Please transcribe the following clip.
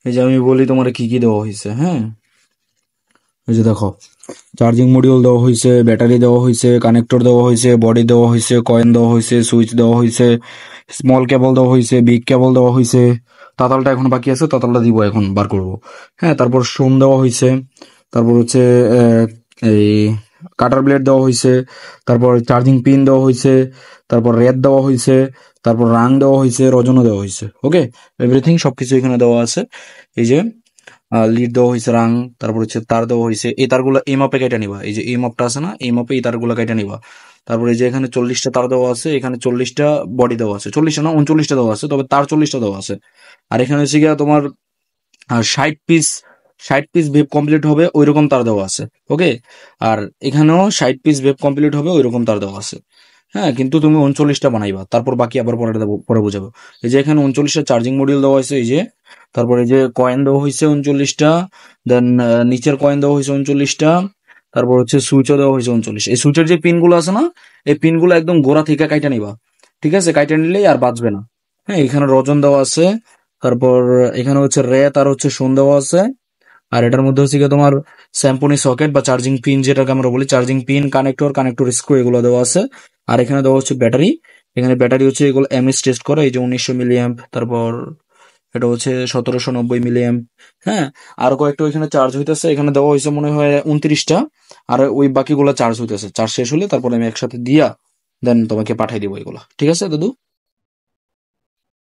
এই যে আমি বলি তোমার কি কি দেওয়া হয়েছে। হ্যাঁ, এই যে দেখো, চার্জিং মডিউল দেওয়া হয়েছে, ব্যাটারি দেওয়া হয়েছে, কানেক্টর দেওয়া হয়েছে, বডি দেওয়া হয়েছে, কয়েন দেওয়া হয়েছে, সুইচ দেওয়া হয়েছে, স্মল কেবল দেওয়া হয়েছে, বিগ কেবল দেওয়া হয়েছে। তাতালটা এখন বাকি আছে, তাতালটা দিব, এখন বার করব। হ্যাঁ, তারপর সোম দেওয়া হয়েছে, তারপর হচ্ছে এই কাটার ব্লেড দেওয়া হয়েছে, তারপর চার্জিং পিন দেওয়া হয়েছে, তারপর রেড দেওয়া হয়েছে, তারপর রাং দেওয়া হয়েছে, রজনও দেওয়া হয়েছে। ওকে, এভরিথিং সবকিছু এখানে দেওয়া আছে। এই যে লিড দেওয়া হয়েছে, রাং, তারপর হচ্ছে তার দেওয়া হয়েছে। এই তারগুলো এই মাপে কেটে নিবা, এই যে এই মাপটা আছে না, এই মাপে এই তারগুলো কেটে নিবা। তারপরে এই যে এখানে 40টা তার দেওয়া আছে, এখানে 40টা বডি দেওয়া আছে, 40টা না 39টা দেওয়া আছে, তবে তার 40টা দেওয়া আছে। আর এখানে হচ্ছে গিয়া তোমার 60 পিস, 60 পিস ভেব কমপ্লিট হবে ওইরকম তার দেওয়া আছে। ওকে, আর এখানেও 60 পিস ভেব কমপ্লিট হবে ওইরকম তার দেওয়া আছে। হ্যাঁ, কিন্তু তুমি 39টা বানাইবা, তারপর বাকি আবার পরে দেবো, পরে বুঝাবো। এই যে এখানে 39টা চার্জিং মডিউল দেওয়া হয়েছে, এই যে। তারপরে এই যে কয়েন দেওয়া হয়েছে 39টা, দেন নিচের কয়েন দেওয়া হয়েছে 39টা, তারপর হচ্ছে সুইচও দেওয়া হয়েছে 39। এই সুইচের যে পিনগুলো আছে না, এই পিনগুলো একদম গোড়া থেকে কাইটা নিবা। ঠিক আছে, কাইটা নিলেই আর বাঁচবে না। হ্যাঁ, এখানে রজন দেওয়া আছে, তারপর এখানে হচ্ছে রেত আর হচ্ছে সোন দেওয়া আছে। আর এটার মধ্যে হচ্ছে গিয়ে তোমার স্যাম্পনি সকেট বা চার্জিং পিন, যেটাকে আমরা বলি charging pin, connector, connector screw, এগুলো দেওয়া আছে। আর এখানে দেওয়া হচ্ছে ব্যাটারি। এখানে ব্যাটারি হচ্ছে এগুলো এমএস টেস্ট করে, এই যে 1900 মিলিঅ্যাম্প, তারপর এটা হচ্ছে 1790 মিলিঅ্যাম্প। হ্যাঁ, আর কয়েকটা ওইখানে চার্জ হইতেছে, এখানে দেওয়া হয়েছে মনে হয় 29টা। আর ওই বাকিগুলো চার্জ হইতেছে, চার্জ শেষ হলে তারপর আমি একসাথে দিয়া দেন তোমাকে পাঠাই দিব এগুলো। ঠিক আছে দাদু?